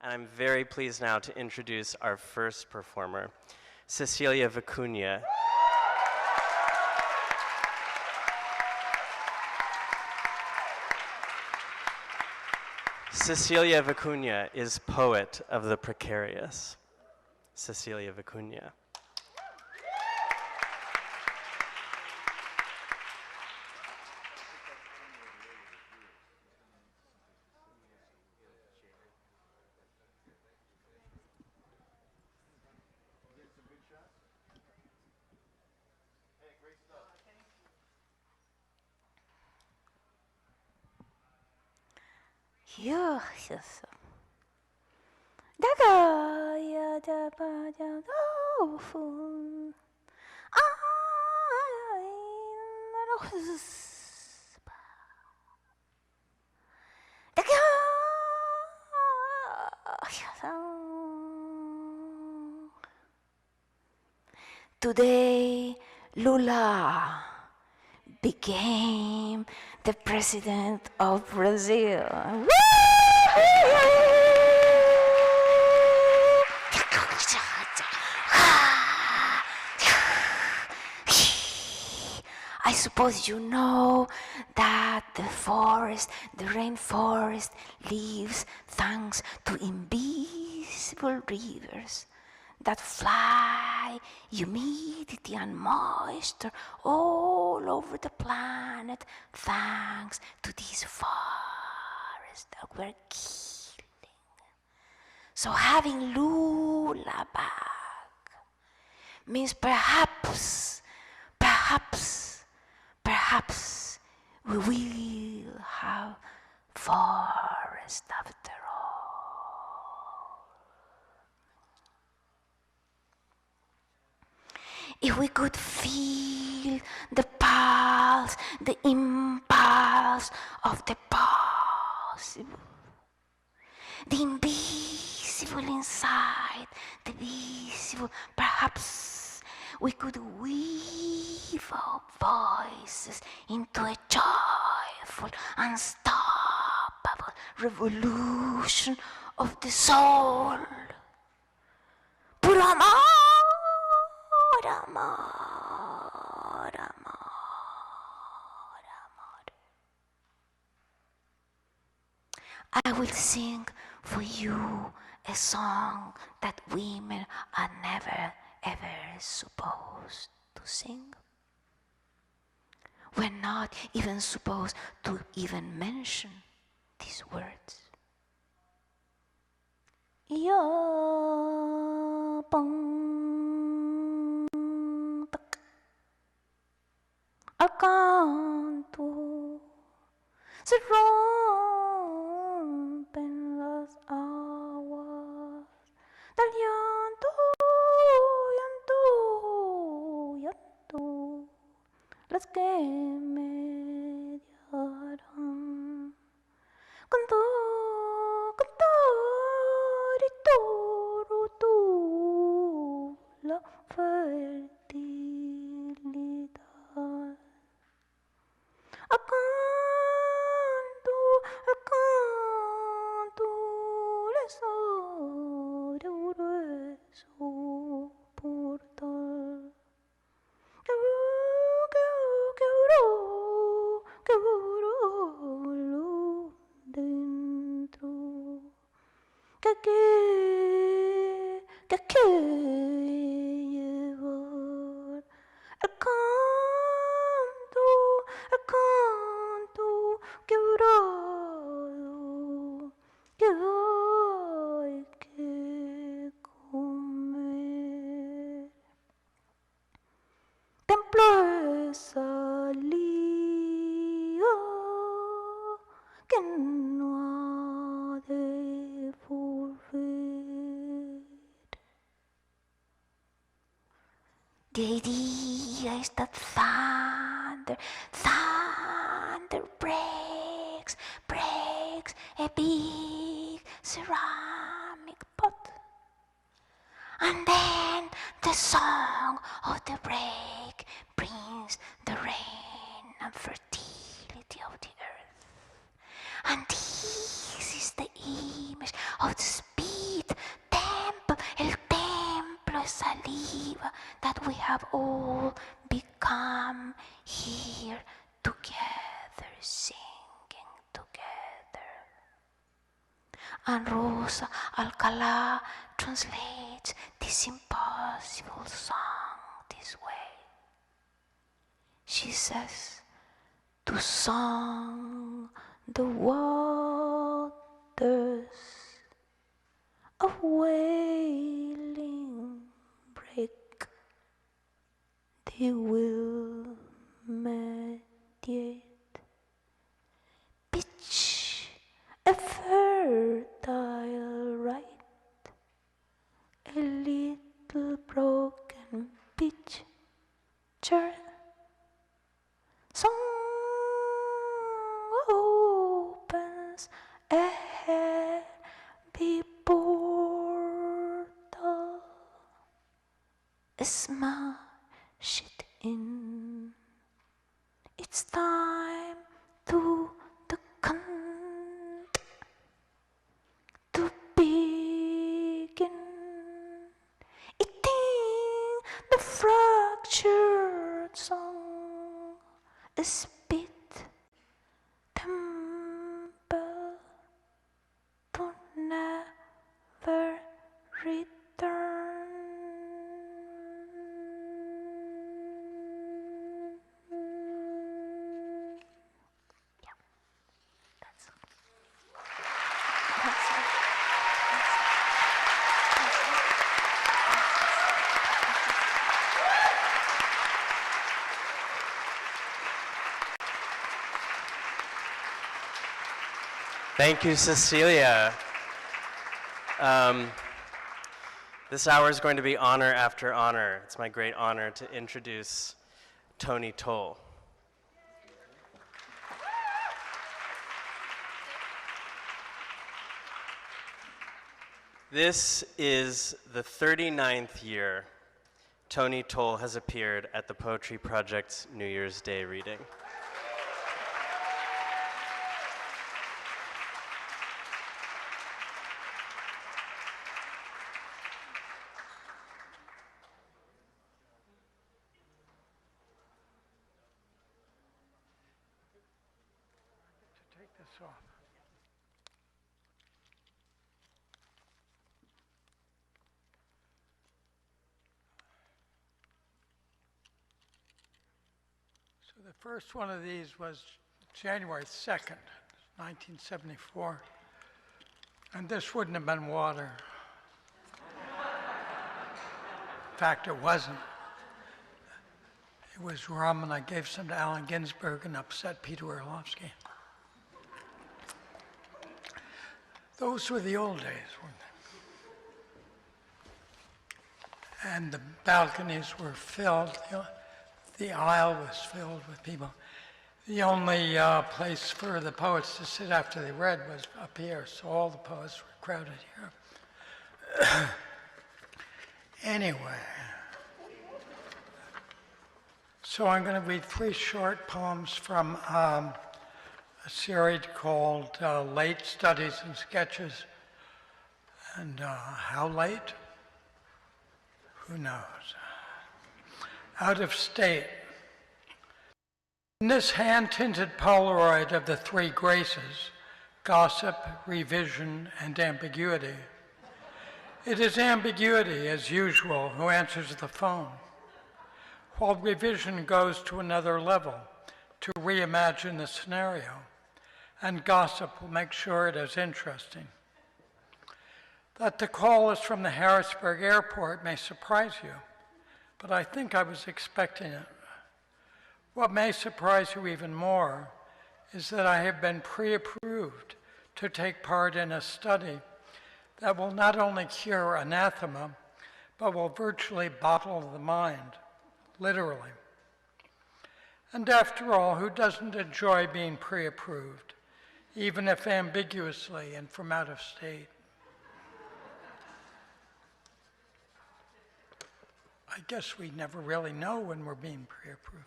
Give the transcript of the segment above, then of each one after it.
And I'm very pleased now to introduce our first performer, Cecilia Vicuña. Cecilia Vicuña is poet of the precarious. Cecilia Vicuña. Yes. Today, Lula became the president of Brazil. I suppose you know that the rainforest lives thanks to invisible rivers that fly humidity and moisture all over the planet thanks to these forests that we're killing. So having Lula back means perhaps we will have forest after all. If we could feel the pulse, the impulse of the possible, the invisible inside, the visible, perhaps we could weave our voices into a joyful, unstoppable revolution of the soul. Puro amor, amor, amor, amor. I will sing for you a song that women are never ever supposed to sing. We're not even supposed to even mention these words. Ya pang tak al canto se rompen las aguas del llanto, llanto, llanto, las que me darán. Cantar, cantar y todo la fertilidad. A canto, les abre un grueso portal. Quebró dentro. Que llevar el canto quebrado que hay que comer. Templo esa liga que no ha de volver. The idea is that thunder breaks a big ceramic pot. And then the song of the break brings the rain and fertility of the earth. And this is the image of the spirit believe that we have all become here together, singing together. And Rosa Alcala translates this impossible song this way. She says, to song the waters of wailing break, they will mediate, pitch a fertile right, a little broken picture, song opens a heavy portal, smash it in. It's time to the cant to begin, eating the fractured song, a spit temple to never return. Yeah, that's it. That's it. Thank you, Cecilia. This hour is going to be honor after honor. It's my great honor to introduce Tony Toll. This is the 39th year Tony Toll has appeared at the Poetry Project's New Year's Day reading. So the first one of these was January 2nd, 1974. And this wouldn't have been water. In fact, it wasn't. It was rum, and I gave some to Allen Ginsberg and upset Peter Orlovsky. Those were the old days, weren't they? And the balconies were filled. The aisle was filled with people. The only place for the poets to sit after they read was up here, so all the poets were crowded here. Anyway, so I'm going to read 3 short poems from a series called Late Studies and Sketches. And how late? Who knows? Out of state. In this hand-tinted Polaroid of the 3 graces, gossip, revision, and ambiguity, it is ambiguity, as usual, who answers the phone, while revision goes to another level to reimagine the scenario, and gossip will make sure it is interesting. That the call is from the Harrisburg airport may surprise you, but I think I was expecting it. What may surprise you even more is that I have been pre-approved to take part in a study that will not only cure anathema, but will virtually bottle the mind, literally. And after all, who doesn't enjoy being pre-approved, even if ambiguously and from out of state? I guess we never really know when we're being pre-approved.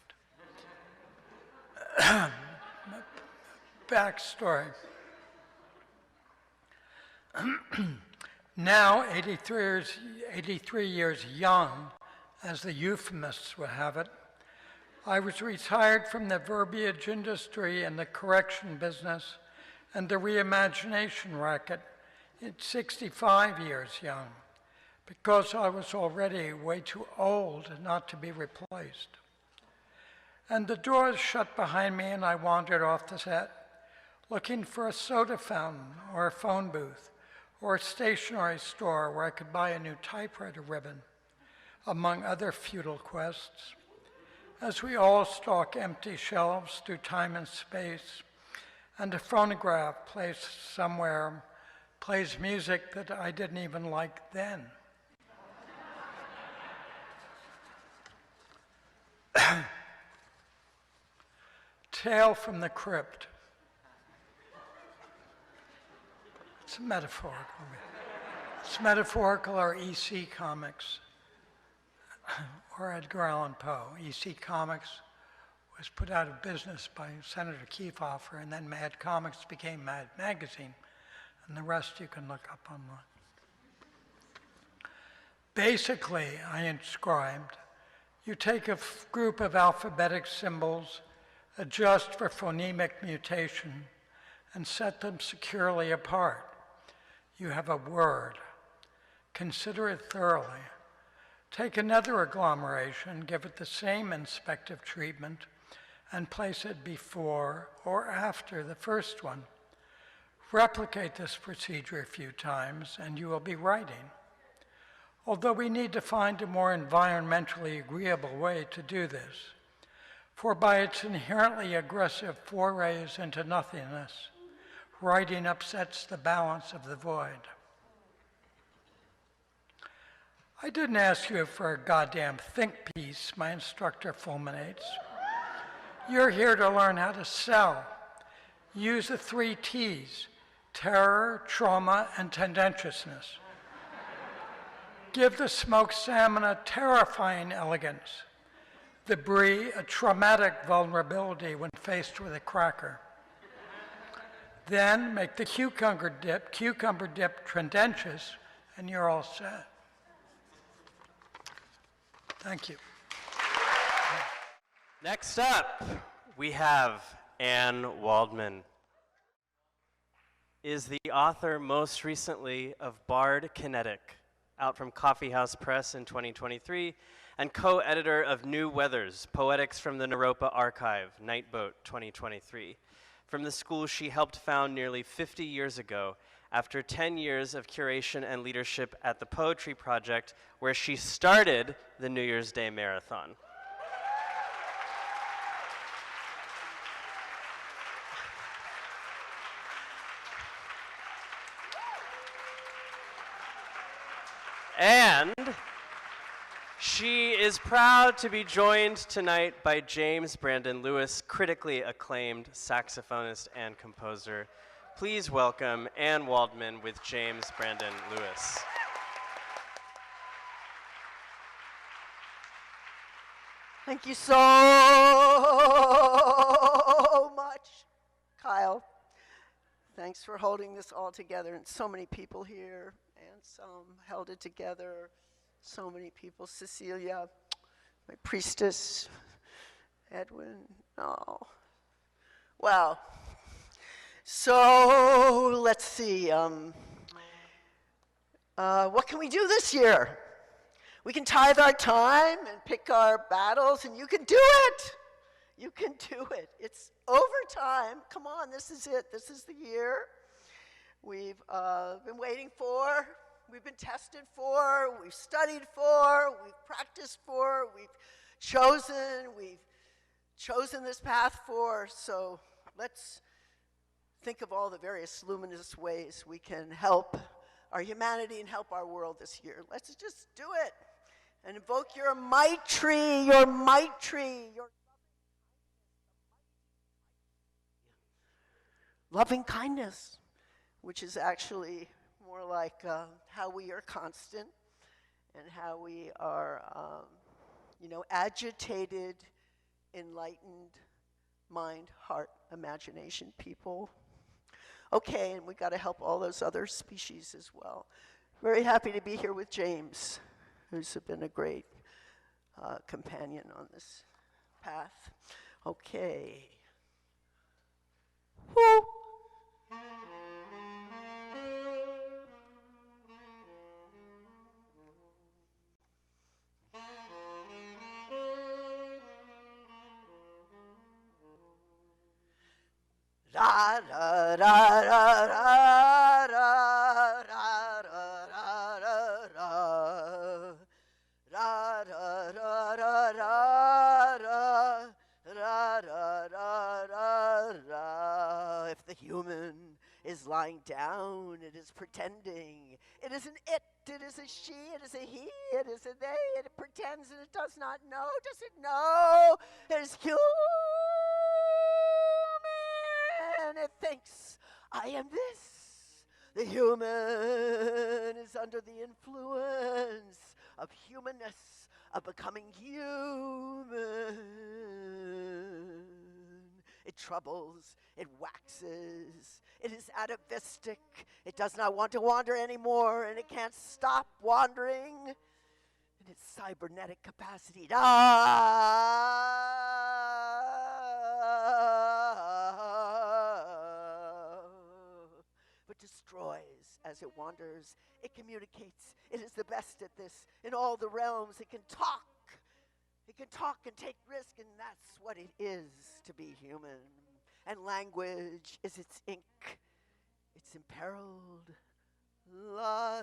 Backstory. Now 83 years young, as the euphemists would have it, I was retired from the verbiage industry and the correction business and the reimagination racket at 65 years young, because I was already way too old not to be replaced. And the doors shut behind me and I wandered off the set, looking for a soda fountain or a phone booth or a stationery store where I could buy a new typewriter ribbon, among other futile quests. As we all stalk empty shelves through time and space, and a phonograph placed somewhere plays music that I didn't even like then. Tale from the Crypt. It's metaphorical. It's metaphorical or EC Comics or Edgar Allan Poe. EC Comics was put out of business by Senator Kefauver, and then Mad Comics became Mad Magazine, and the rest you can look up online. Basically, I inscribed, you take a group of alphabetic symbols, adjust for phonemic mutation, and set them securely apart. You have a word. Consider it thoroughly. Take another agglomeration, give it the same inspective treatment, and place it before or after the first one. Replicate this procedure a few times, and you will be writing. Although we need to find a more environmentally agreeable way to do this, for by its inherently aggressive forays into nothingness, writing upsets the balance of the void. I didn't ask you for a goddamn think piece, my instructor fulminates. You're here to learn how to sell. Use the 3 T's, terror, trauma, and tendentiousness. Give the smoked salmon a terrifying elegance, the brie a traumatic vulnerability when faced with a cracker. Then make the cucumber dip tendentious, and you're all set. Thank you. Next up, we have Anne Waldman. Is the author most recently of Bard Kinetic, out from Coffee House Press in 2023, and co-editor of New Weathers, Poetics from the Naropa Archive, Nightboat 2023, from the school she helped found nearly 50 years ago after 10 years of curation and leadership at the Poetry Project, where she started the New Year's Day Marathon. And she is proud to be joined tonight by James Brandon Lewis, critically acclaimed saxophonist and composer. Please welcome Anne Waldman with James Brandon Lewis. Thank you so much, Kyle. Thanks for holding this all together, and so many people here, and some held it together. So many people, Cecilia, my priestess, Edwin, oh. Wow. So let's see, what can we do this year? We can tithe our time and pick our battles, and you can do it. You can do it. It's overtime. Come on, this is it. This is the year we've been waiting for. We've been tested for, we've studied for, we've practiced for, we've chosen this path for. So let's think of all the various luminous ways we can help our humanity and help our world this year. Let's just do it and invoke your might tree, your loving kindness, which is actually more like how we are constant and how we are, agitated, enlightened mind, heart, imagination people. Okay, and we got to help all those other species as well. Very happy to be here with James, who's been a great companion on this path. Okay. Woo! Da da da da da da da da da da. Da da da da da da da da da da. If the human is lying down, it is pretending. It is an it is a she, it is a he, it is a they, it pretends and it does not know. Does it know? It is human. It thinks, I am this. The human is under the influence of humanness, of becoming human. It troubles, it waxes, it is atavistic, it does not want to wander anymore, and it can't stop wandering in its cybernetic capacity. But destroys as it wanders. It communicates. It is the best at this in all the realms. It can talk. It can talk and take risk, and that's what it is to be human. And language is its ink. It's imperiled. La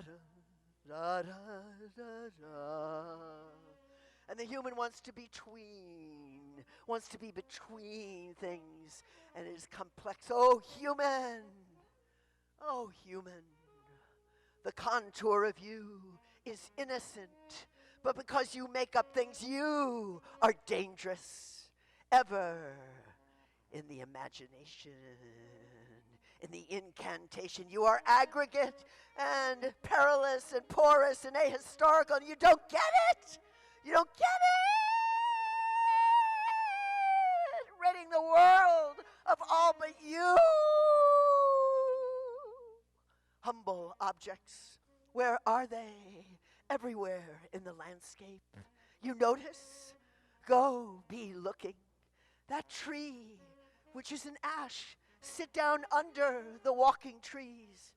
da da da da da. And the human wants to be between things, and it is complex. Oh, human! Oh, human! The contour of you is innocent, but because you make up things, you are dangerous. Ever in the imagination, in the incantation, you are aggregate and perilous and porous and ahistorical, and you don't get it. You don't get it. Ridding the world of all but you. Humble objects, where are they? Everywhere in the landscape. You notice? Go be looking. That tree, which is an ash, sit down under the walking trees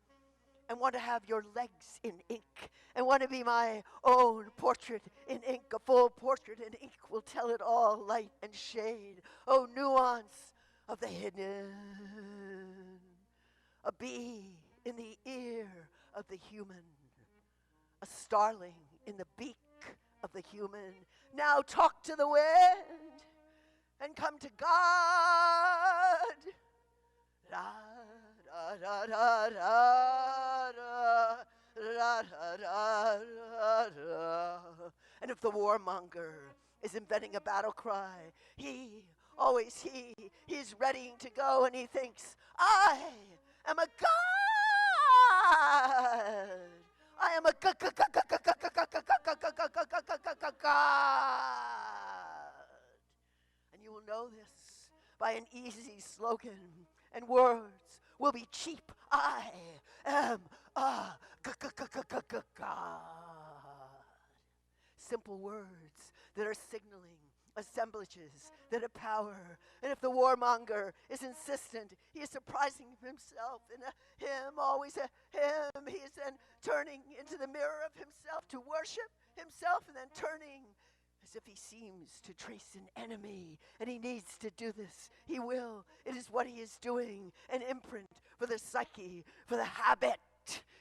and want to have your legs in ink and want to be my own portrait in ink. A full portrait in ink will tell it all, light and shade. Oh, nuance of the hidden. A bee in the ear of the human. A starling in the beak of the human. Now talk to the wind and come to God. Da, da, da, da, da, da, da, da, da, da. And if the warmonger is inventing a battle cry, he's ready to go, and he thinks, I am a god. I am a god. And you will know this by an easy slogan, and words will be cheap. I am a god. Simple words that are signaling assemblages that have power. And if the warmonger is insistent, he is surprising himself in always a him. He is then turning into the mirror of himself to worship himself, and then turning as if he seems to trace an enemy, and he needs to do this. He will. It is what he is doing, an imprint for the psyche, for the habit.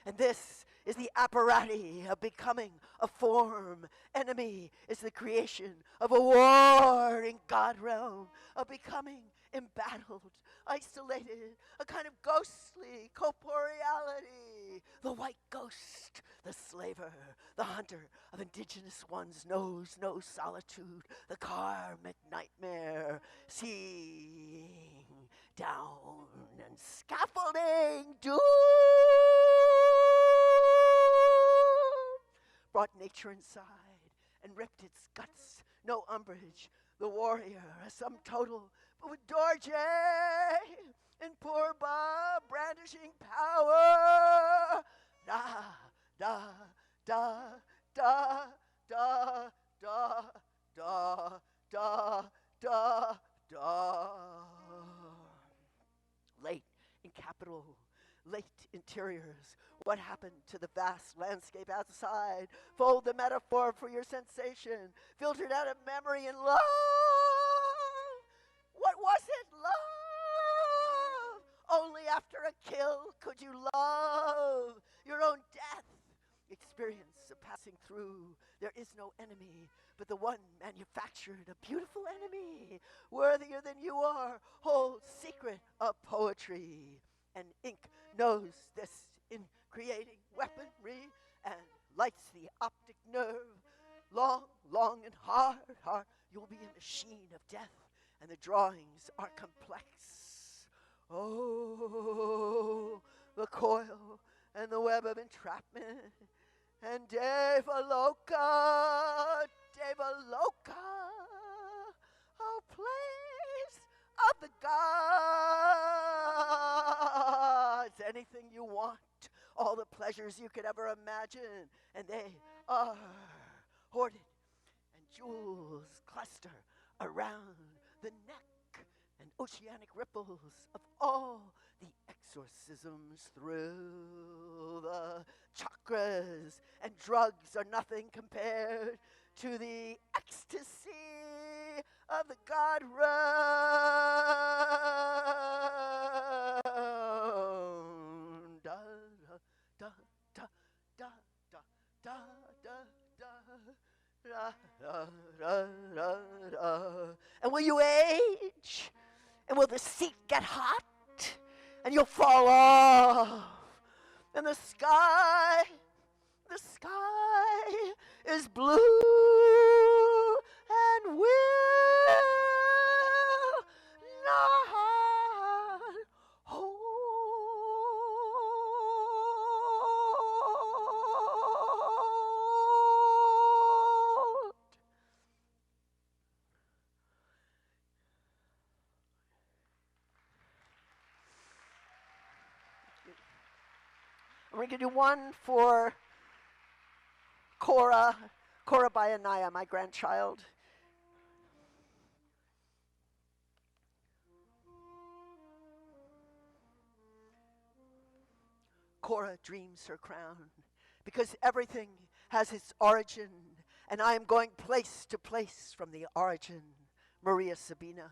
And this is the apparatus of becoming a form. Enemy is the creation of a war in God realm, of becoming embattled, isolated, a kind of ghostly corporeality. The white ghost, the slaver, the hunter of indigenous ones knows no solitude. The karmic nightmare, seeing down and scaffolding doom. Brought nature inside and ripped its guts. No umbrage, the warrior, a sum total, but with Dorje and Purba brandishing power. da, da, da, da, da, da, da, da, da. Late in capital, late interiors. What happened to the vast landscape outside? Fold the metaphor for your sensation, filtered out of memory and love. What was it? Love. Only after a kill could you love your own death. Experience of passing through. There is no enemy, but the one manufactured, a beautiful enemy, worthier than you are, whole secret of poetry. And ink knows this in creating weaponry and lights the optic nerve. Long, long and hard, hard. You'll be a machine of death, and the drawings are complex. Oh, the coil and the web of entrapment. And Deva Loca, oh place of the gods. Anything you want, all the pleasures you could ever imagine, and they are hoarded, and jewels cluster around the neck, and oceanic ripples of all the exorcisms through the chakras, and drugs are nothing compared to the ecstasy of the God realm. Da da da da da da da da da da da. And will you age? And will the seat get hot? And you'll fall off. And the sky is blue and will not hold. We're going to do one for Cora by Anaya, my grandchild. Cora dreams her crown because everything has its origin, and I am going place to place from the origin. Maria Sabina.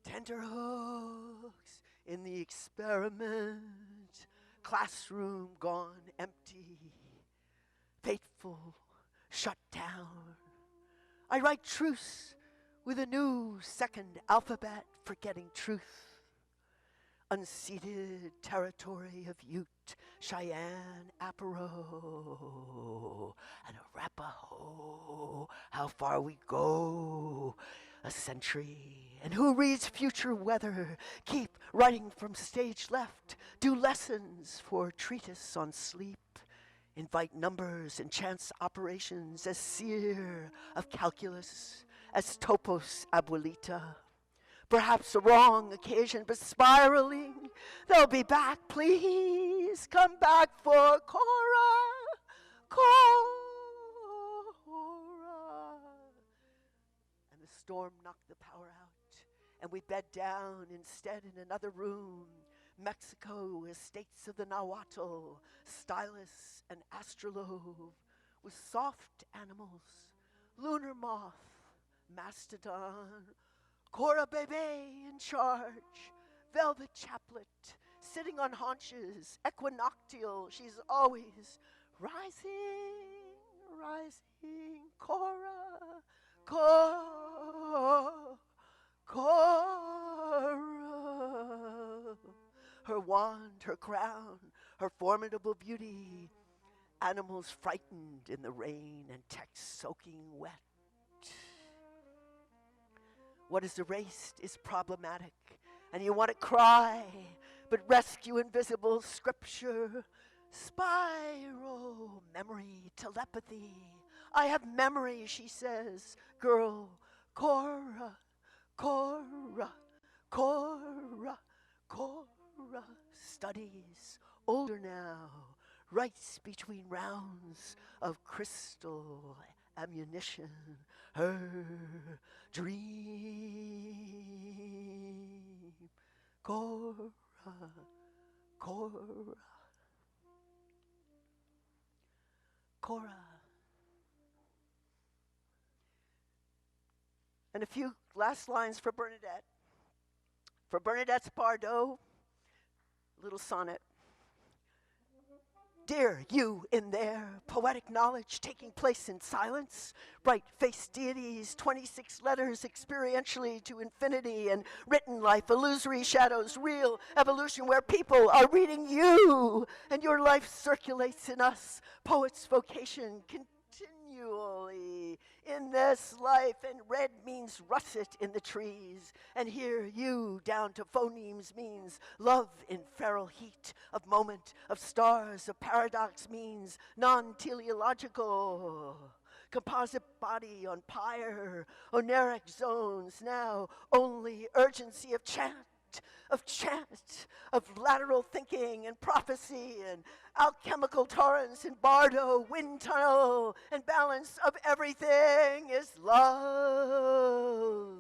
Tender hooks in the experiment, classroom gone empty, fateful, shut down. I write truce with a new second alphabet, forgetting truth. Unceded territory of Ute, Cheyenne, Aparo, and Arapaho. How far we go, a century. And who reads future weather? Keep writing from stage left. Do lessons for treatise on sleep. Invite numbers and chance operations as seer of calculus, as topos abuelita. Perhaps a wrong occasion, but spiraling. They'll be back, please. Come back for Cora. And the storm knocked the power out, and we bed down instead in another room. Mexico, estates of the Nahuatl, stylus and astrolabe, with soft animals, lunar moth, mastodon, Cora Bebe in charge, velvet chaplet, sitting on haunches, equinoctial, she's always rising, Cora, her wand, her crown, her formidable beauty, animals frightened in the rain and text soaking wet. What is erased is problematic, and you want to cry, but rescue invisible scripture, spiral, memory, telepathy. I have memory, she says, girl, Cora, studies older now, writes between rounds of crystal ammunition her dream. Cora, Cora, Cora. And a few last lines for Bernadette. For Bernadette's Bardot, little sonnet. Dear you in there, poetic knowledge taking place in silence, bright-faced deities, 26 letters experientially to infinity, and written life, illusory shadows, real evolution where people are reading you, and your life circulates in us, poet's vocation continually in this life, and red means russet in the trees, and here you down to phonemes means love in feral heat of moment of stars, of paradox means non-teleological composite body on pyre, oneric zones now only urgency of chant, of lateral thinking and prophecy and alchemical torrents and bardo, wind tunnel, and balance of everything is love.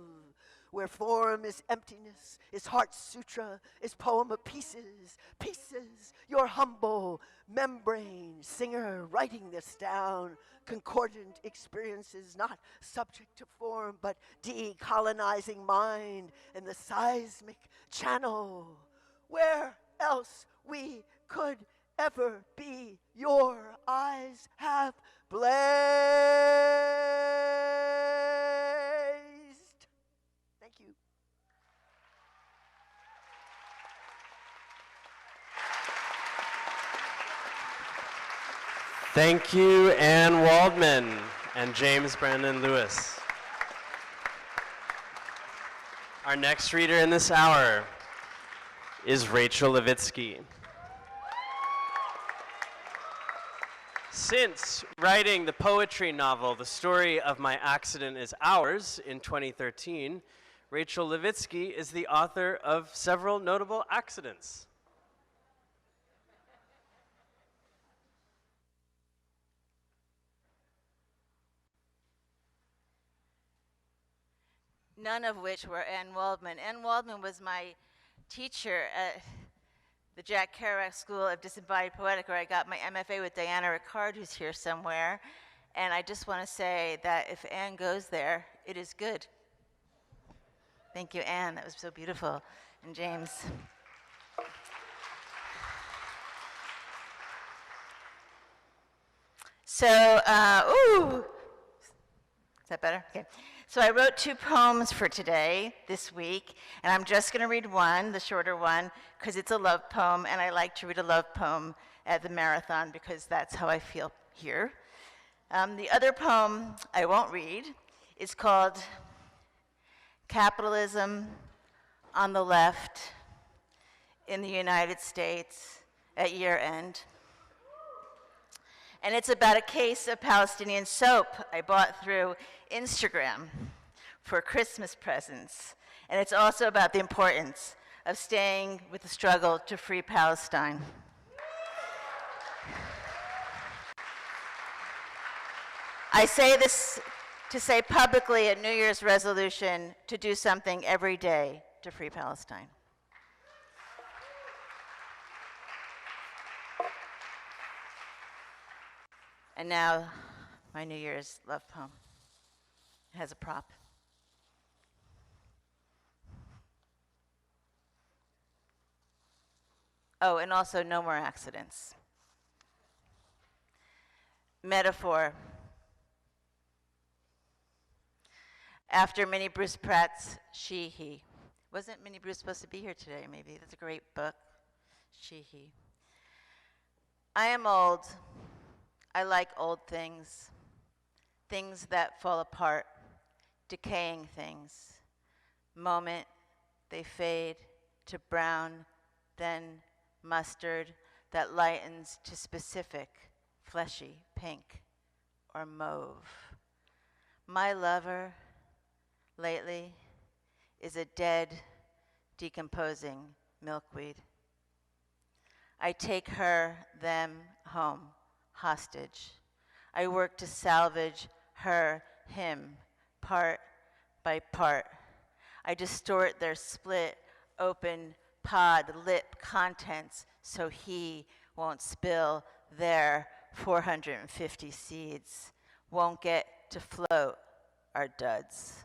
Where form is emptiness, is heart sutra, is poem of pieces, pieces, your humble membrane singer writing this down, concordant experiences, not subject to form, but decolonizing mind in the seismic channel. Where else we could ever be, your eyes have blazed. Thank you. Thank you, Anne Waldman and James Brandon Lewis. Our next reader in this hour is Rachel Levitsky. Since writing the poetry novel, The Story of My Accident is Ours, in 2013, Rachel Levitsky is the author of several notable accidents. None of which were Anne Waldman. Anne Waldman was my teacher at the Jack Kerouac School of Disembodied Poetic, where I got my MFA with Diana Ricard, who's here somewhere. And I just want to say that if Anne goes there, it is good. Thank you, Anne. That was so beautiful. And James. So, ooh. Is that better? Okay. So I wrote 2 poems for today, this week, and I'm just going to read one, the shorter one, because it's a love poem, and I like to read a love poem at the marathon because that's how I feel here. The other poem I won't read is called Capitalism on the Left in the United States at Year End. And it's about a case of Palestinian soap I bought through Instagram for Christmas presents. And it's also about the importance of staying with the struggle to free Palestine. I say this to say publicly a New Year's resolution to do something every day to free Palestine. And now, my New Year's love poem. It has a prop. Oh, and also no more accidents. Metaphor. After Minnie Bruce Pratt's She, He. Wasn't Minnie Bruce supposed to be here today, maybe? That's a great book. She, He. I am old. I like old things, things that fall apart, decaying things. Moment, they fade to brown, then mustard that lightens to specific, fleshy pink or mauve. My lover, lately, is a dead, decomposing milkweed. I take her, them, home, hostage. I work to salvage her, him, part by part. I distort their split, open, pod, lip contents so he won't spill their 450 seeds, won't get to float our duds.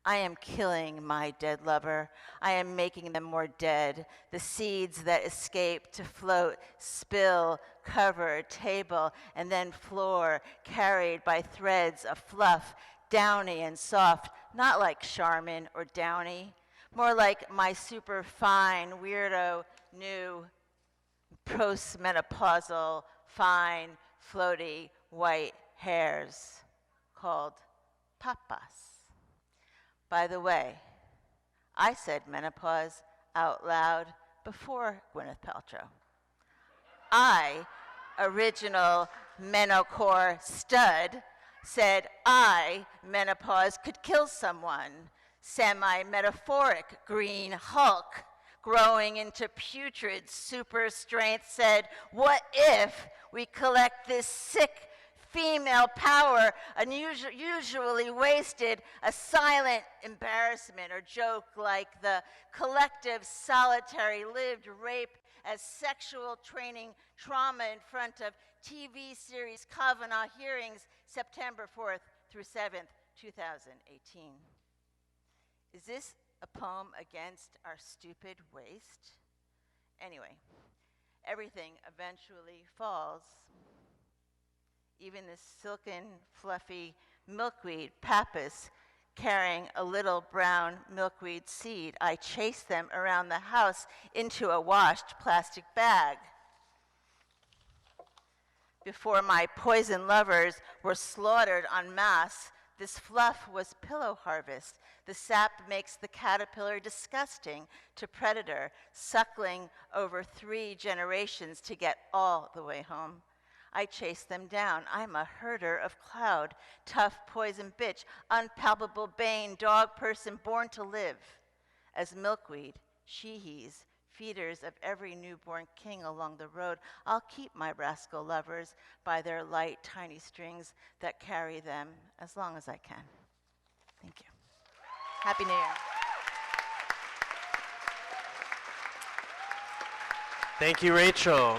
I am killing my dead lover. I am making them more dead. The seeds that escape to float, spill, cover, table, and then floor, carried by threads of fluff, downy and soft, not like Charmin or Downy, more like my super fine, weirdo, new, postmenopausal, fine, floaty, white hairs called papas. By the way, I said menopause out loud before Gwyneth Paltrow. I, original menocore stud, said menopause could kill someone. Semi-metaphoric green Hulk, growing into putrid super strength, said, what if we collect this sick female power, usually wasted, a silent embarrassment or joke like the collective solitary lived rape as sexual training trauma in front of TV series Kavanaugh hearings September 4th through 7th, 2018. Is this a poem against our stupid waste? Anyway, everything eventually falls. Even the silken, fluffy milkweed, papas, carrying a little brown milkweed seed. I chase them around the house into a washed plastic bag. Before my poison lovers were slaughtered en masse, this fluff was pillow harvest. The sap makes the caterpillar disgusting to predator, suckling over 3 generations to get all the way home. I chase them down. I'm a herder of cloud, tough poison bitch, unpalpable bane, dog person born to live. As milkweed, she-he's, feeders of every newborn king along the road, I'll keep my rascal lovers by their light, tiny strings that carry them as long as I can. Thank you. Happy New Year. Thank you, Rachel.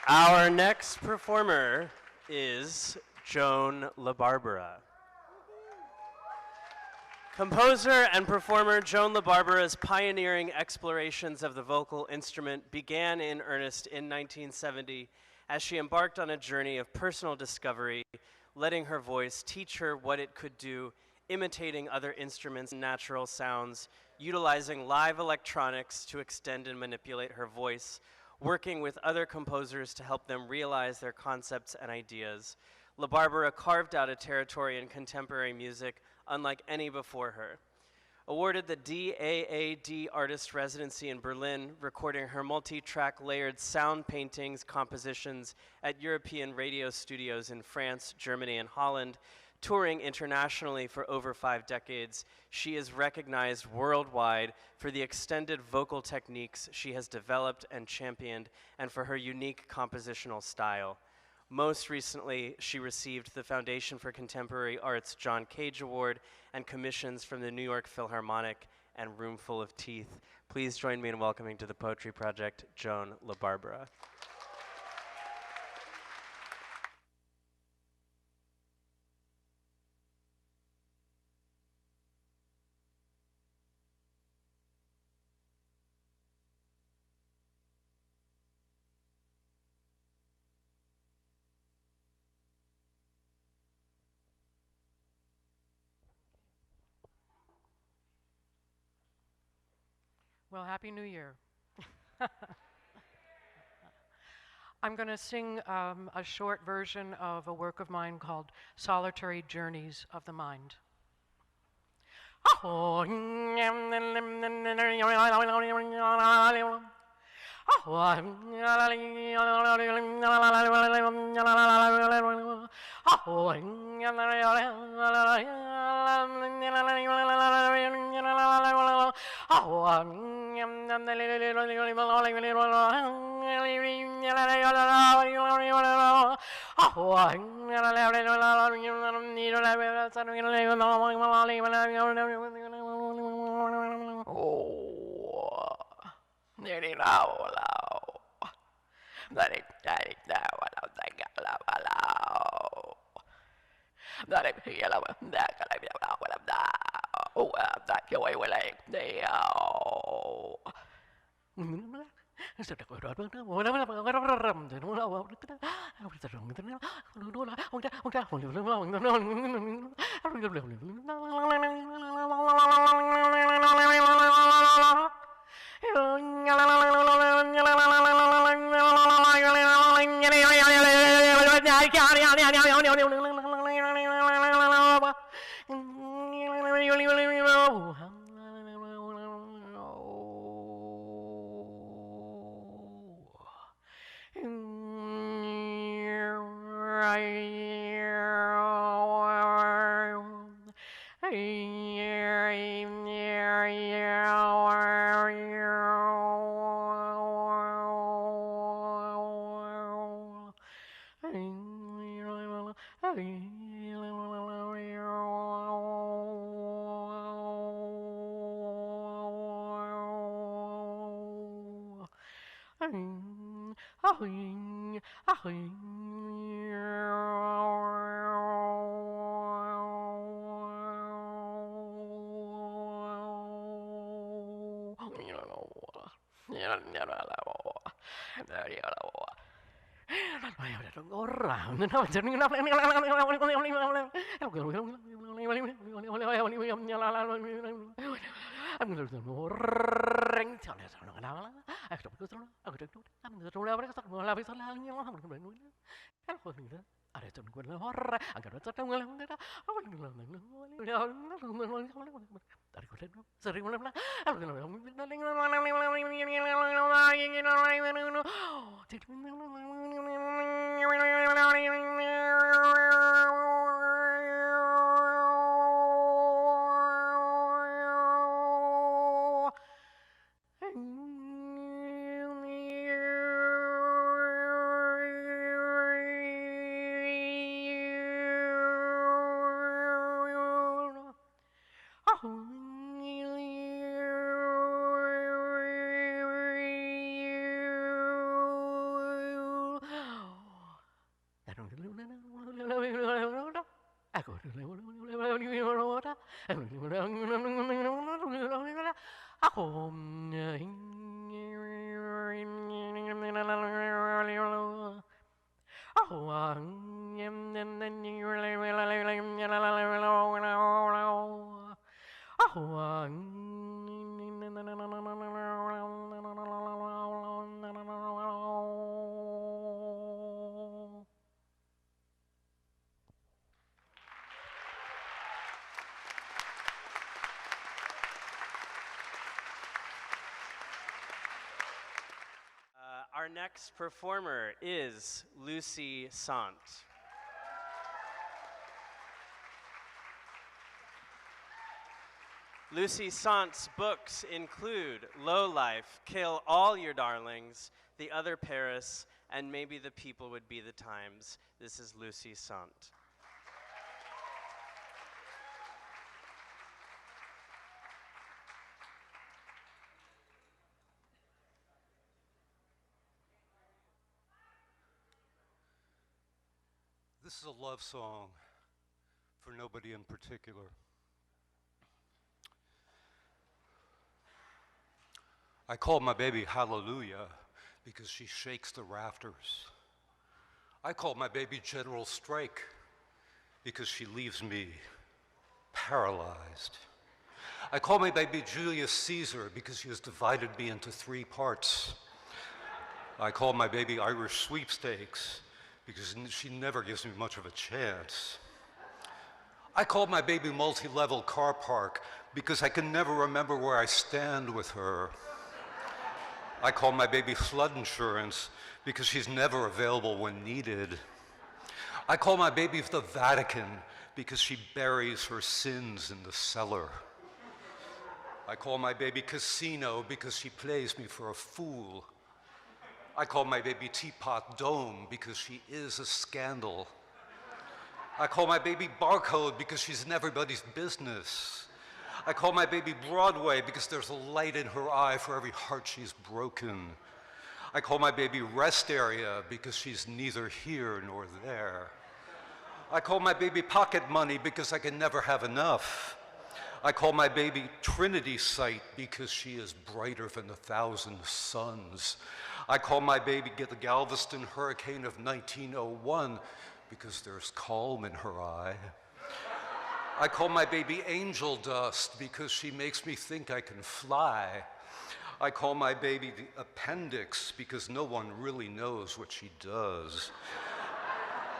Our next performer is Joan LaBarbera. Composer and performer Joan LaBarbera's pioneering explorations of the vocal instrument began in earnest in 1970 as she embarked on a journey of personal discovery, letting her voice teach her what it could do, imitating other instruments and natural sounds, utilizing live electronics to extend and manipulate her voice, working with other composers to help them realize their concepts and ideas. LaBarbera carved out a territory in contemporary music unlike any before her. Awarded the DAAD Artist Residency in Berlin, recording her multi-track layered sound paintings, compositions at European radio studios in France, Germany, and Holland, touring internationally for over 5 decades, she is recognized worldwide for the extended vocal techniques she has developed and championed, and for her unique compositional style. Most recently, she received the Foundation for Contemporary Arts John Cage Award and commissions from the New York Philharmonic and Roomful of Teeth. Please join me in welcoming to the Poetry Project, Joan LaBarbera. Well, Happy New Year. I'm going to sing a short version of a work of mine called Solitary Journeys of the Mind. Our next performer is Lucy Sant. Lucy Sant's books include Low Life, Kill All Your Darlings, The Other Paris, and Maybe the People Would Be the Times. This is Lucy Sant. This is a love song for nobody in particular. I call my baby Hallelujah because she shakes the rafters. I call my baby General Strike because she leaves me paralyzed. I call my baby Julius Caesar because she has divided me into 3 parts. I call my baby Irish Sweepstakes because she never gives me much of a chance. I call my baby Multi-Level Car Park because I can never remember where I stand with her. I call my baby flood insurance because she's never available when needed. I call my baby the Vatican because she buries her sins in the cellar. I call my baby Casino because she plays me for a fool. I call my baby Teapot Dome because she is a scandal. I call my baby Barcode because she's in everybody's business. I call my baby Broadway because there's a light in her eye for every heart she's broken. I call my baby Rest Area because she's neither here nor there. I call my baby Pocket Money because I can never have enough. I call my baby Trinity Sight because she is brighter than 1,000 suns. I call my baby the Galveston Hurricane of 1901 because there's calm in her eye. I call my baby Angel Dust because she makes me think I can fly. I call my baby the Appendix because no one really knows what she does.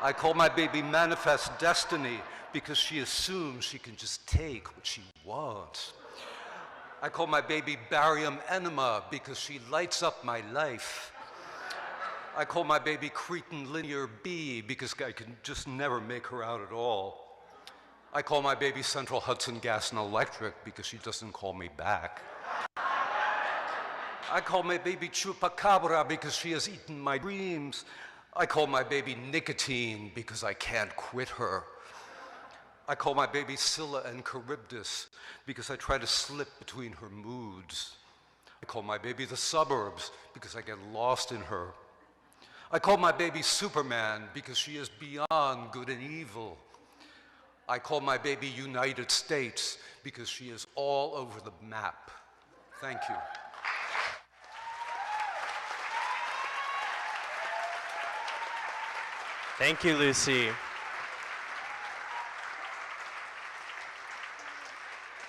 I call my baby Manifest Destiny because she assumes she can just take what she wants. I call my baby Barium Enema because she lights up my life. I call my baby Cretan Linear B because I can just never make her out at all. I call my baby Central Hudson Gas and Electric because she doesn't call me back. I call my baby Chupacabra because she has eaten my dreams. I call my baby Nicotine because I can't quit her. I call my baby Scylla and Charybdis because I try to slip between her moods. I call my baby the Suburbs because I get lost in her. I call my baby Superman because she is beyond good and evil. I call my baby United States because she is all over the map. Thank you. Thank you, Lucy.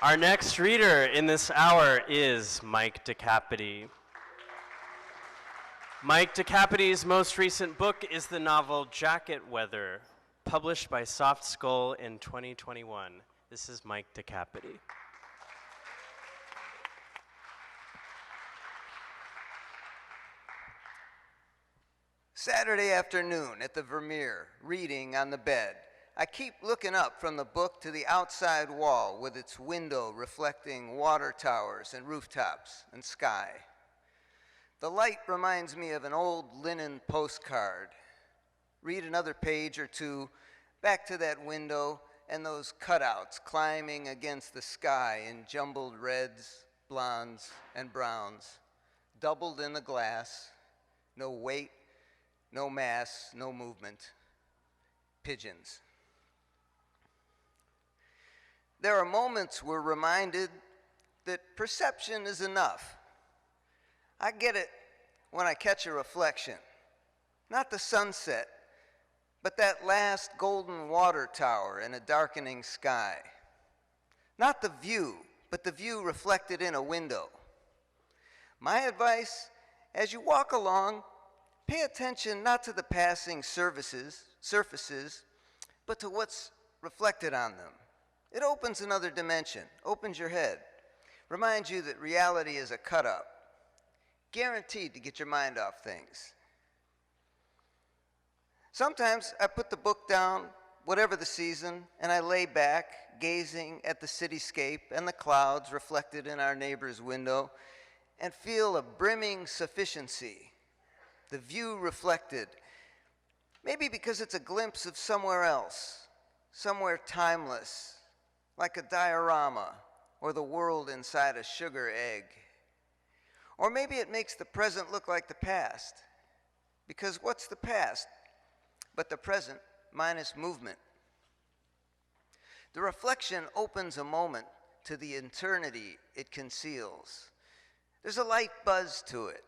Our next reader in this hour is Mike DeCapity. Mike DeCapity's most recent book is the novel Jacket Weather, published by Soft Skull in 2021. This is Mike DeCapity. Saturday afternoon at the Vermeer, reading on the bed. I keep looking up from the book to the outside wall with its window reflecting water towers and rooftops and sky. The light reminds me of an old linen postcard. Read another page or two, back to that window and those cutouts climbing against the sky in jumbled reds, blondes, and browns, doubled in the glass, no weight, no mass, no movement. Pigeons. There are moments we're reminded that perception is enough. I get it when I catch a reflection, not the sunset, but that last golden water tower in a darkening sky. Not the view, but the view reflected in a window. My advice, as you walk along, pay attention not to the passing surfaces, but to what's reflected on them. It opens another dimension, opens your head, reminds you that reality is a cut-up, guaranteed to get your mind off things. Sometimes I put the book down, whatever the season, and I lay back, gazing at the cityscape and the clouds reflected in our neighbor's window, and feel a brimming sufficiency, the view reflected, maybe because it's a glimpse of somewhere else, somewhere timeless, like a diorama or the world inside a sugar egg. Or maybe it makes the present look like the past, because what's the past but the present minus movement? The reflection opens a moment to the eternity it conceals. There's a light buzz to it.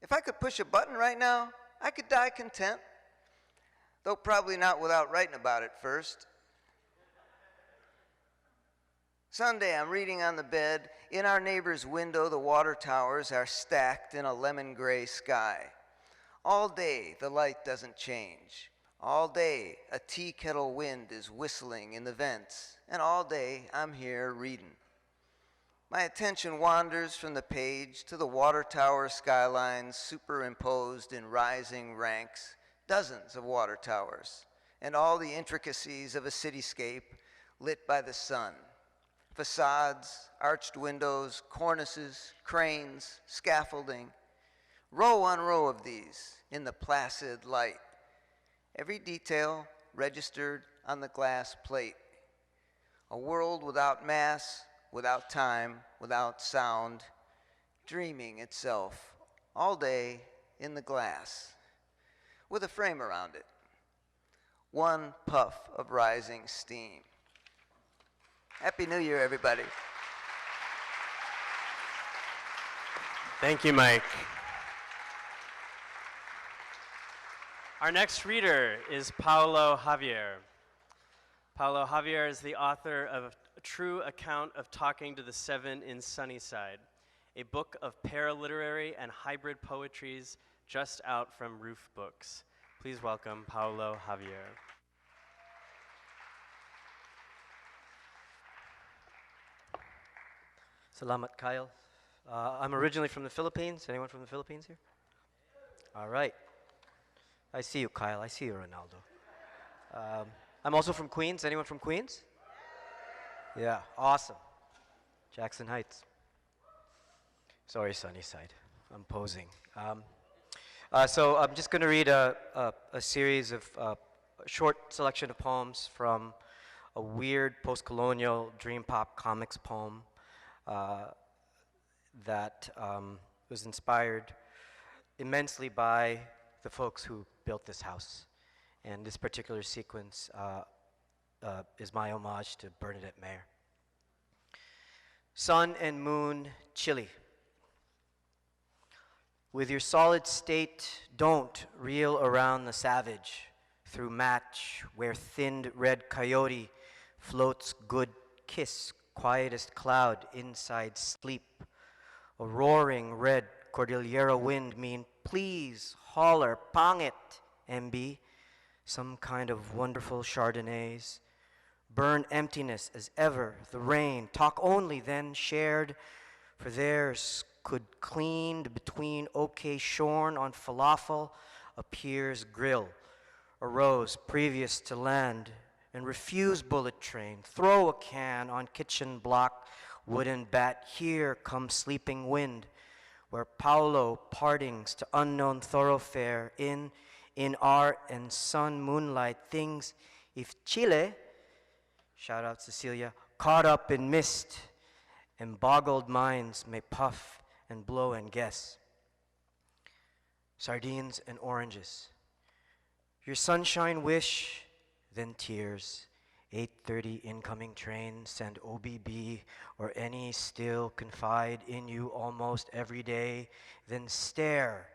If I could push a button right now, I could die content, though probably not without writing about it first. Sunday, I'm reading on the bed. In our neighbor's window, the water towers are stacked in a lemon gray sky. All day, the light doesn't change. All day, a tea kettle wind is whistling in the vents. And all day, I'm here reading. My attention wanders from the page to the water tower skylines superimposed in rising ranks, dozens of water towers, and all the intricacies of a cityscape lit by the sun. Facades, arched windows, cornices, cranes, scaffolding, row on row of these in the placid light. Every detail registered on the glass plate. A world without mass, without time, without sound, dreaming itself all day in the glass, with a frame around it. One puff of rising steam. Happy New Year, everybody. Thank you, Mike. Our next reader is Paulo Javier. Paulo Javier is the author of A True Account of Talking to the Seven in Sunnyside, a book of paraliterary and hybrid poetries just out from Roof Books. Please welcome Paulo Javier. Salamat, Kyle. I'm originally from the Philippines. Anyone from the Philippines here? All right. I see you, Kyle. I see you, Ronaldo. I'm also from Queens. Anyone from Queens? Yeah, awesome. Jackson Heights. Sorry, Sunnyside. I'm posing. So I'm just going to read a series of a short selection of poems from a weird post-colonial dream pop comics poem that was inspired immensely by the folks who built this house. And this particular sequence is my homage to Bernadette Mayer. Sun and moon, chilly. With your solid state, don't reel around the savage through match where thinned red coyote floats good kiss, quietest cloud inside sleep. A roaring red Cordillera wind mean please holler pangit, MB. Some kind of wonderful Chardonnays. Burn emptiness as ever, the rain. Talk only then shared, for theirs could cleaned between okay shorn on falafel appears grill. Arose previous to land and refuse bullet train. Throw a can on kitchen block, wooden bat. Here comes sleeping wind, where Paulo partings to unknown thoroughfare in art and sun moonlight things. If Chile, shout out Cecilia, caught up in mist, and boggled minds may puff and blow and guess. Sardines and oranges. Your sunshine wish, then tears. 8:30 incoming train, send OBB or any still confide in you almost every day, then stare,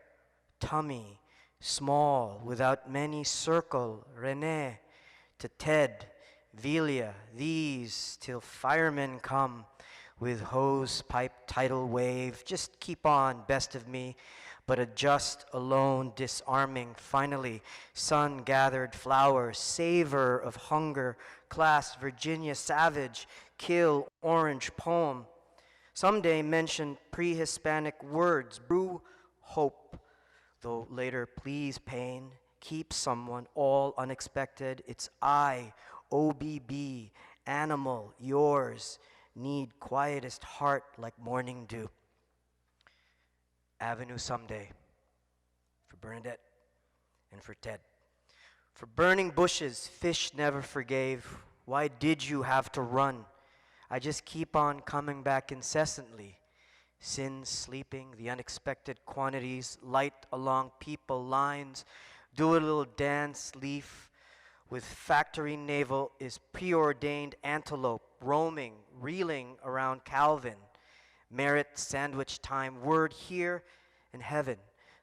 tummy, small, without many circle, Rene, to Ted, Velia, these, till firemen come, with hose, pipe, tidal wave, just keep on, best of me, but adjust alone, disarming, finally, sun-gathered flowers, savor of hunger, class, Virginia savage, kill, orange poem. Someday mention pre-Hispanic words, brew hope, though later please pain, keep someone all unexpected, it's I, OBB, animal, yours, need quietest heart like morning dew. Avenue someday, for Bernadette and for Ted. For burning bushes, fish never forgave. Why did you have to run? I just keep on coming back incessantly. Sin sleeping, the unexpected quantities, light along people lines, do a little dance leaf. With factory navel is preordained antelope, roaming, reeling around Calvin. Merit sandwich time, word here in heaven.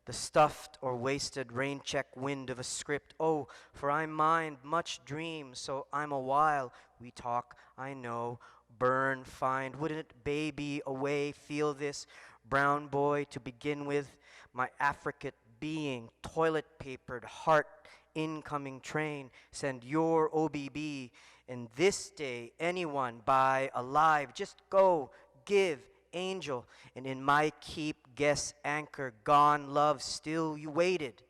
The stuffed or wasted rain check wind of a script. Oh, for I mind much dream, so I'm a while. We talk, I know, burn, find. Wouldn't it baby away feel this? Brown boy to begin with, my African being, toilet papered heart, incoming train, send your OBB. And this day, anyone by alive, just go, give, angel, and in my keep, guess, anchor, gone, love, still you waited.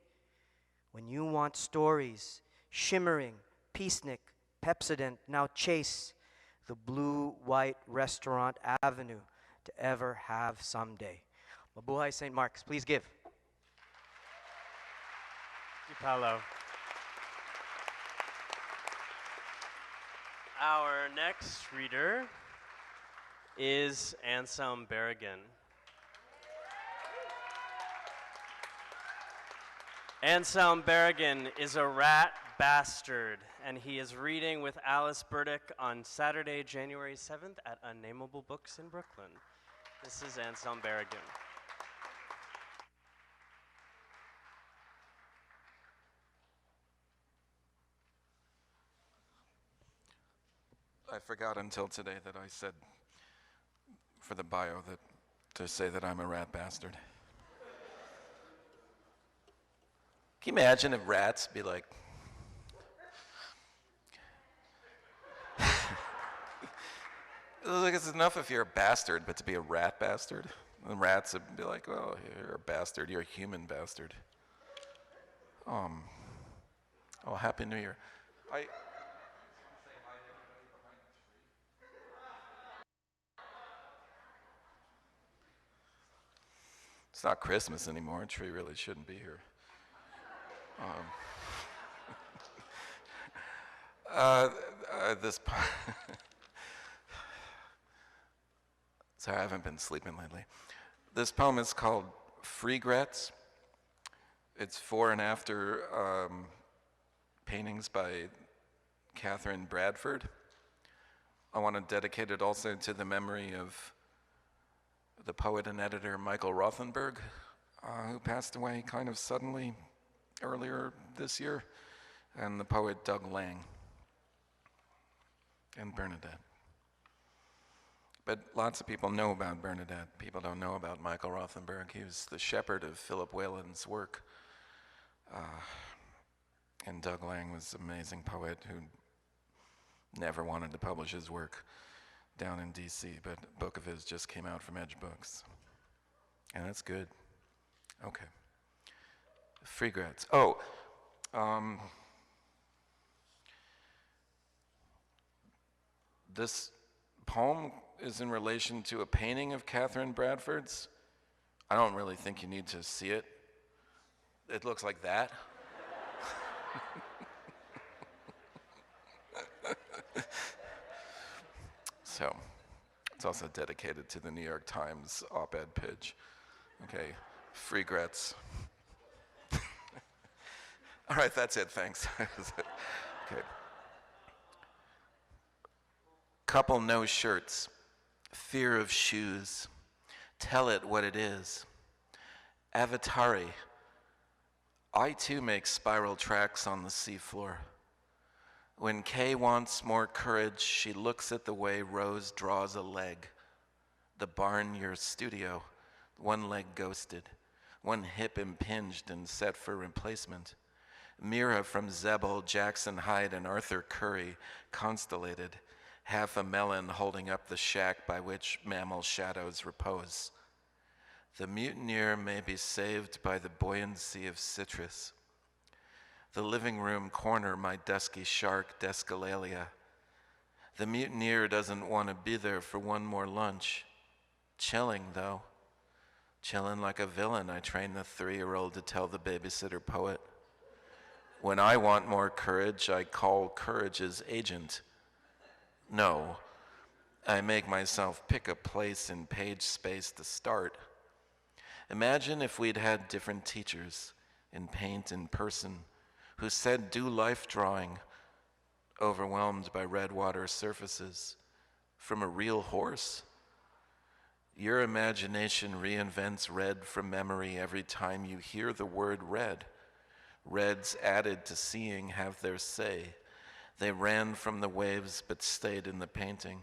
When you want stories, shimmering, peacenik, Pepsodent, now chase the blue-white restaurant avenue to ever have someday. Mabuhay St. Mark's, please give. Thank you, Paolo. Our next reader is Anselm Berrigan. Anselm Berrigan is a rat bastard, and he is reading with Alice Burdick on Saturday, January 7th at Unnameable Books in Brooklyn. This is Anselm Berrigan. I forgot until today that I said for the bio that to say that I'm a rat bastard. Can you imagine if rats be like, it's enough if you're a bastard, but to be a rat bastard? And rats would be like, well, you're a bastard, you're a human bastard. Oh, Happy New Year. It's not Christmas anymore. A tree really shouldn't be here. Sorry, I haven't been sleeping lately. This poem is called Flagrant. It's for and after paintings by Catherine Bradford. I want to dedicate it also to the memory of the poet and editor Michael Rothenberg, who passed away kind of suddenly earlier this year, and the poet Doug Lang and Bernadette. But lots of people know about Bernadette. People don't know about Michael Rothenberg. He was the shepherd of Philip Whelan's work. And Doug Lang was an amazing poet who never wanted to publish his work down in DC, but a book of his just came out from Edge Books. And that's good. Okay. Flagrant. This poem is in relation to a painting of Catherine Bradford's. I don't really think you need to see it. It looks like that. So, it's also dedicated to the New York Times op-ed page. Okay, Flagrants. All right, that's it, thanks. Okay. Couple no shirts, fear of shoes, tell it what it is. Avatari, I too make spiral tracks on the seafloor. When Kay wants more courage, she looks at the way Rose draws a leg. The barn, your studio, one leg ghosted, one hip impinged and set for replacement. Mira from Zebel, Jackson Hyde, and Arthur Curry constellated, half a melon holding up the shack by which mammal shadows repose. The mutineer may be saved by the buoyancy of citrus. The living room corner, my dusky shark, Descalalia. The mutineer doesn't want to be there for one more lunch. Chilling, though. Chilling like a villain, I train the 3-year-old to tell the babysitter poet. When I want more courage, I call courage's agent. No, I make myself pick a place in page space to start. Imagine if we'd had different teachers in paint in person who said do life drawing, overwhelmed by red water surfaces, from a real horse. Your imagination reinvents red from memory every time you hear the word red. Reds added to seeing have their say. They ran from the waves but stayed in the painting,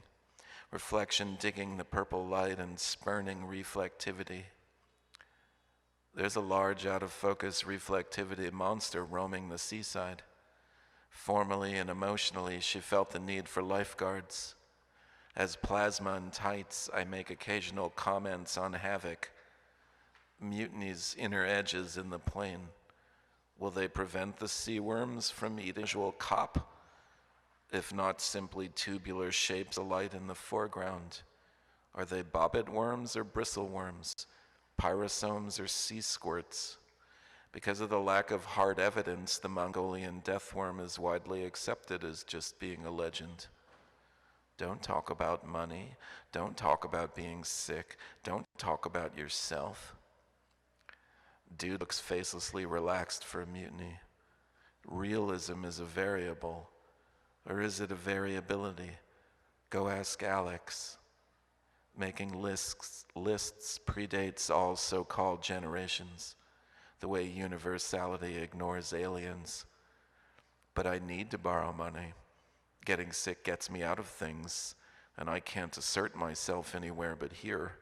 reflection digging the purple light and spurning reflectivity. There's a large out-of-focus reflectivity monster roaming the seaside. Formally and emotionally, she felt the need for lifeguards. As plasma in tights, I make occasional comments on havoc, mutiny's inner edges in the plane. Will they prevent the sea worms from eating usual cop, if not simply tubular shapes alight in the foreground? Are they bobbit worms or bristle worms, pyrosomes or sea squirts? Because of the lack of hard evidence, the Mongolian deathworm is widely accepted as just being a legend. Don't talk about money. Don't talk about being sick. Don't talk about yourself. Dude looks facelessly relaxed for a mutiny. Realism is a variable, or is it a variability? Go ask Alex. Making lists predates all so-called generations, the way universality ignores aliens. But I need to borrow money. Getting sick gets me out of things, and I can't assert myself anywhere but here.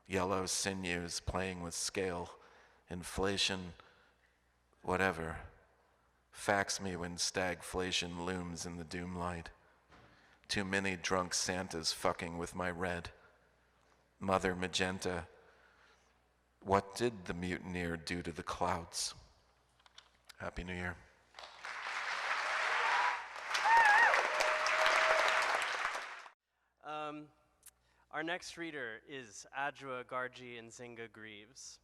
Yellow sinews playing with scale, inflation, whatever. Fax me when stagflation looms in the doomlight. Too many drunk Santas fucking with my red. Mother Magenta, what did the mutineer do to the clouds? Happy New Year. Our next reader is Adjoa Gargi Nzinga Greaves.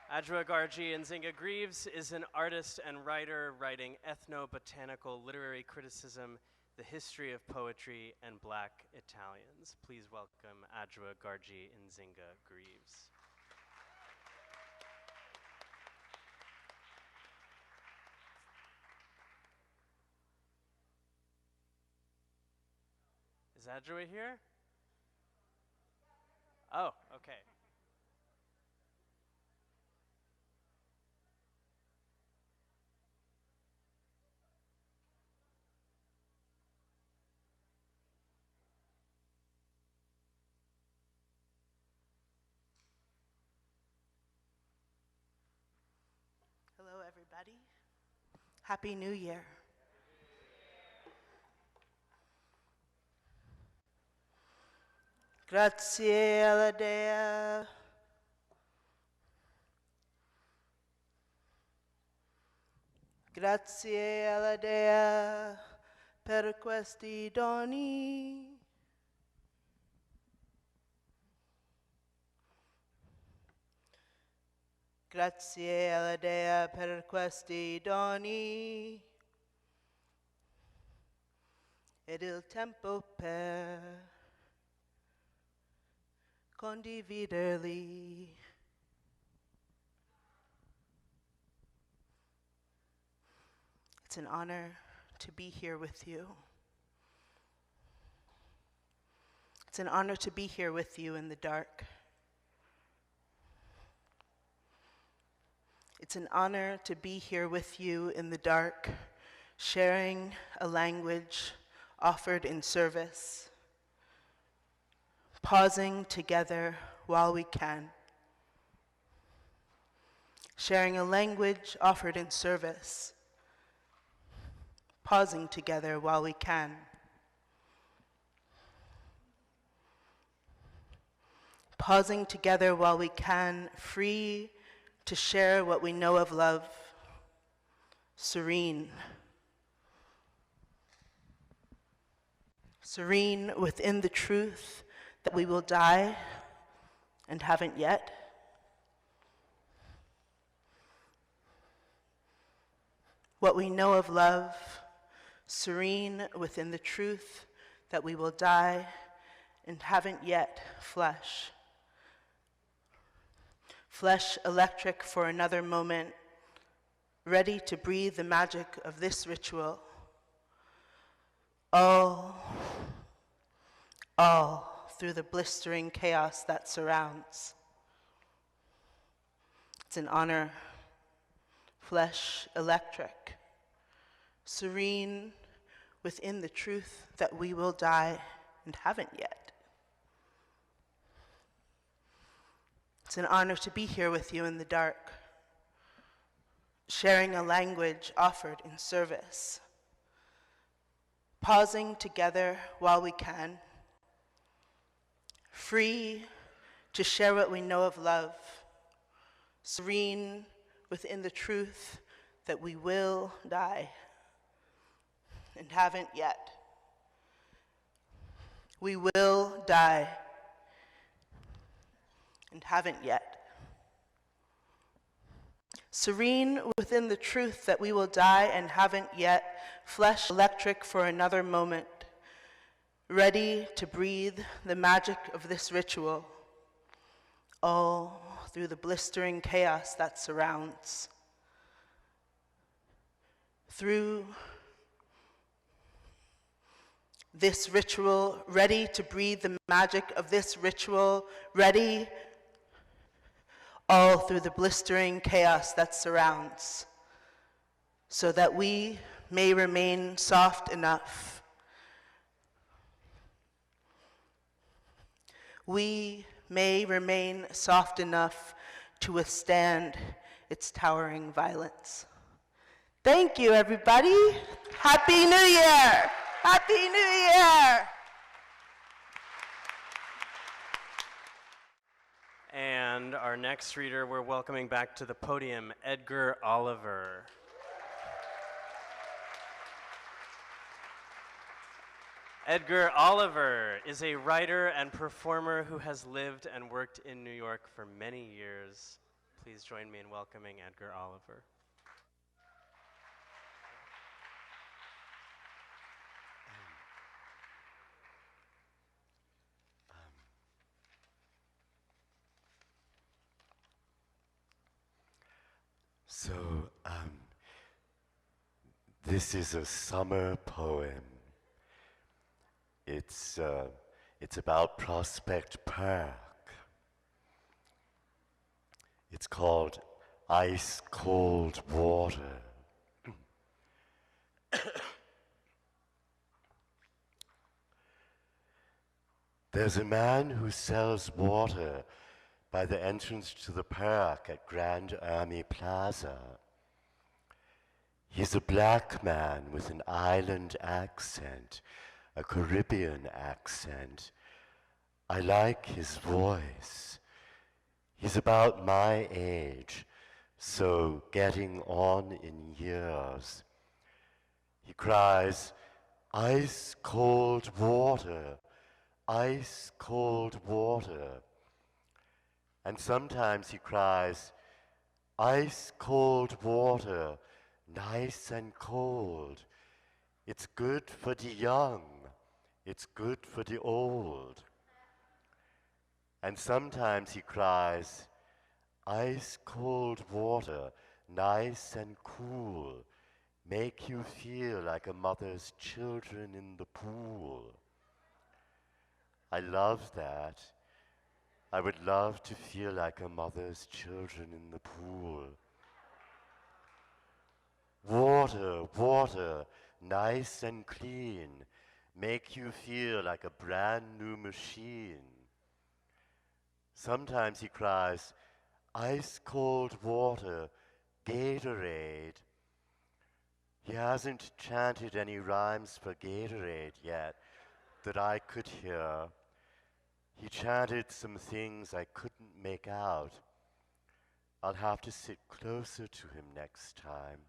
Adjoa Gargi Nzinga Greaves is an artist and writer writing ethnobotanical literary criticism, the history of poetry, and Black Italians. Please welcome Adjoa Gargi Nzinga Greaves. Is Adjoa here? Oh, okay. Hello, everybody. Happy New Year. Grazie alla Dea. Grazie alla Dea per questi doni. Grazie alla Dea per questi doni. Ed il tempo per condividerli. It's an honor to be here with you. It's an honor to be here with you in the dark. It's an honor to be here with you in the dark, sharing a language offered in service, pausing together while we can. Sharing a language offered in service, pausing together while we can. Pausing together while we can, free to share what we know of love, serene. Serene within the truth that we will die and haven't yet. What we know of love, serene within the truth that we will die and haven't yet flesh. Flesh electric for another moment, ready to breathe the magic of this ritual. All through the blistering chaos that surrounds. It's an honor, flesh electric, serene within the truth that we will die and haven't yet. It's an honor to be here with you in the dark, sharing a language offered in service, pausing together while we can, free to share what we know of love, serene within the truth that we will die and haven't yet. We will die and haven't yet. Serene within the truth that we will die and haven't yet, flesh electric for another moment, ready to breathe the magic of this ritual, all through the blistering chaos that surrounds. Through this ritual, ready to breathe the magic of this ritual, ready all through the blistering chaos that surrounds, so that we may remain soft enough. We may remain soft enough to withstand its towering violence. Thank you, everybody. Happy New Year! Happy New Year! And our next reader, we're welcoming back to the podium, Edgar Oliver. Edgar Oliver is a writer and performer who has lived and worked in New York for many years. Please join me in welcoming Edgar Oliver. So, this is a summer poem. It's about Prospect Park. It's called Ice Cold Water. There's a man who sells water by the entrance to the park at Grand Army Plaza. He's a black man with an island accent, a Caribbean accent. I like his voice. He's about my age, so getting on in years. He cries, "Ice cold water, ice cold water." And sometimes he cries, "Ice cold water, nice and cold. It's good for the young, it's good for the old." And sometimes he cries, "Ice cold water, nice and cool, make you feel like a mother's children in the pool." I love that. I would love to feel like a mother's children in the pool. Water, water, nice and clean, make you feel like a brand new machine. Sometimes he cries, "Ice cold water, Gatorade." He hasn't chanted any rhymes for Gatorade yet that I could hear. He chanted some things I couldn't make out. I'll have to sit closer to him next time.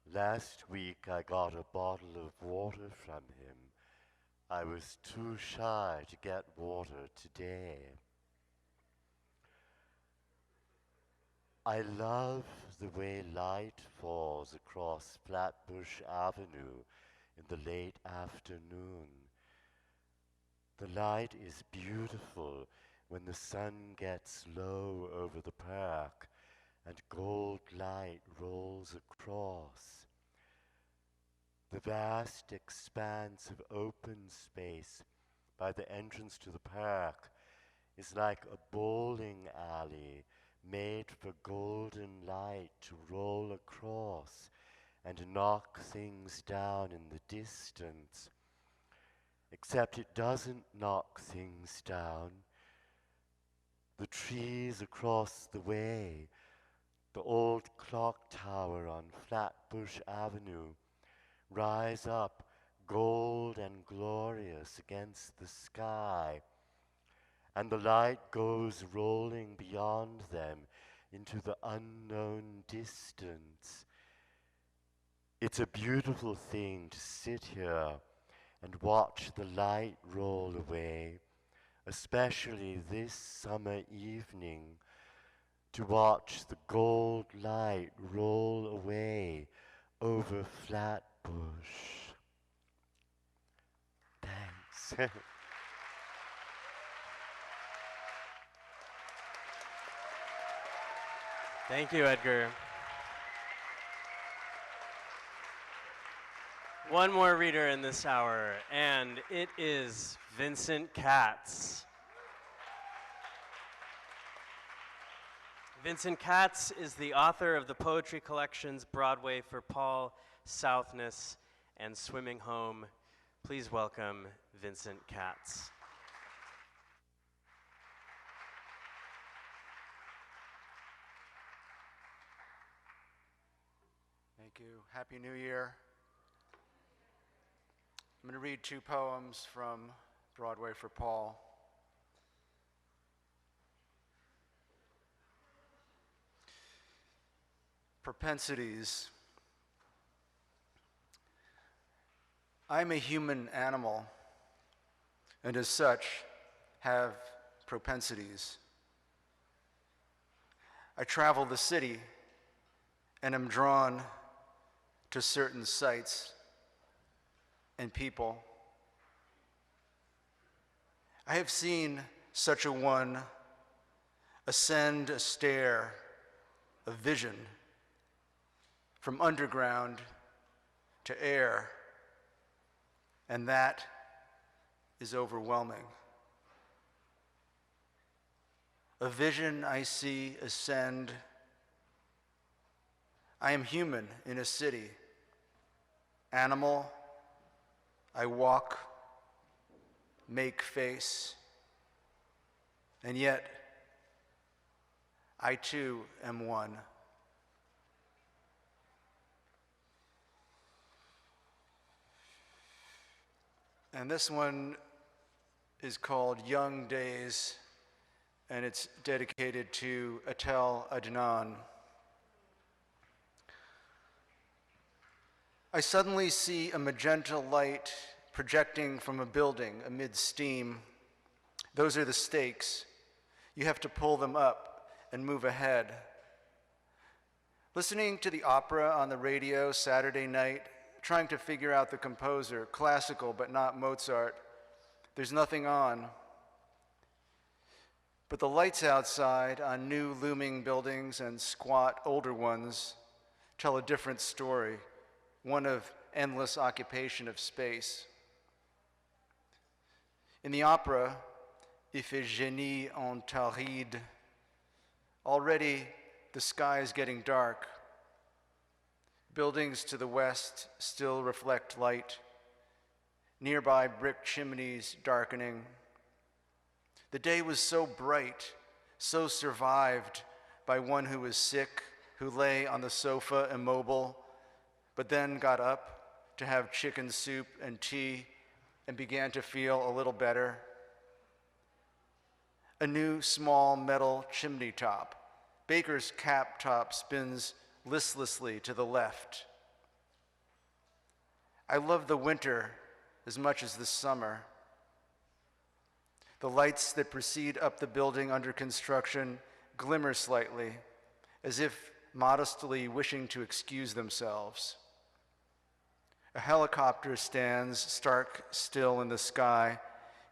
Last week I got a bottle of water from him. I was too shy to get water today. I love the way light falls across Flatbush Avenue in the late afternoon. The light is beautiful when the sun gets low over the park and gold light rolls across. The vast expanse of open space by the entrance to the park is like a bowling alley made for golden light to roll across and knock things down in the distance. Except it doesn't knock things down. The trees across the way, the old clock tower on Flatbush Avenue, rise up gold and glorious against the sky, and the light goes rolling beyond them into the unknown distance. It's a beautiful thing to sit here and watch the light roll away, especially this summer evening, to watch the gold light roll away over Flatbush. Thanks. Thank you, Edgar. One more reader in this hour, and it is Vincent Katz. Vincent Katz is the author of the poetry collections Broadway for Paul, Southness, and Swimming Home. Please welcome Vincent Katz. Thank you. Happy New Year. I'm going to read two poems from Broadway for Paul. Propensities. I'm a human animal, and as such, have propensities. I travel the city and am drawn to certain sights and people. I have seen such a one ascend a stair of vision from underground to air, and that is overwhelming. A vision I see ascend. I am human in a city. Animal, I walk, make face, and yet I too am one. And this one is called Young Days, and it's dedicated to Atel Adnan. I suddenly see a magenta light projecting from a building amid steam. Those are the stakes. You have to pull them up and move ahead. Listening to the opera on the radio Saturday night, trying to figure out the composer, classical but not Mozart. There's nothing on. But the lights outside on new looming buildings and squat older ones tell a different story, one of endless occupation of space. In the opera, Iphigénie en Tauride, already the sky is getting dark. Buildings to the west still reflect light. Nearby brick chimneys darkening. The day was so bright, so survived by one who was sick, who lay on the sofa immobile, but then got up to have chicken soup and tea and began to feel a little better. A new small metal chimney top. Baker's cap top spins listlessly to the left. I love the winter as much as the summer. The lights that proceed up the building under construction glimmer slightly, as if modestly wishing to excuse themselves. A helicopter stands stark still in the sky,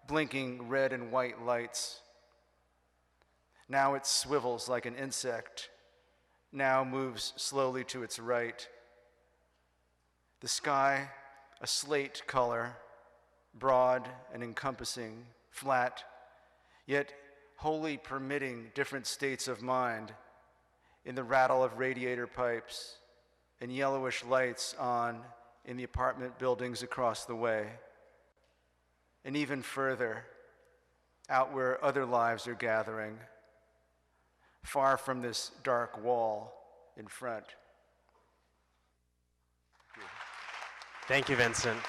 blinking red and white lights. Now it swivels like an insect, now moves slowly to its right. The sky, a slate color, broad and encompassing, flat, yet wholly permitting different states of mind in the rattle of radiator pipes and yellowish lights on in the apartment buildings across the way, and even further, out where other lives are gathering, far from this dark wall in front. Thank you, Vincent.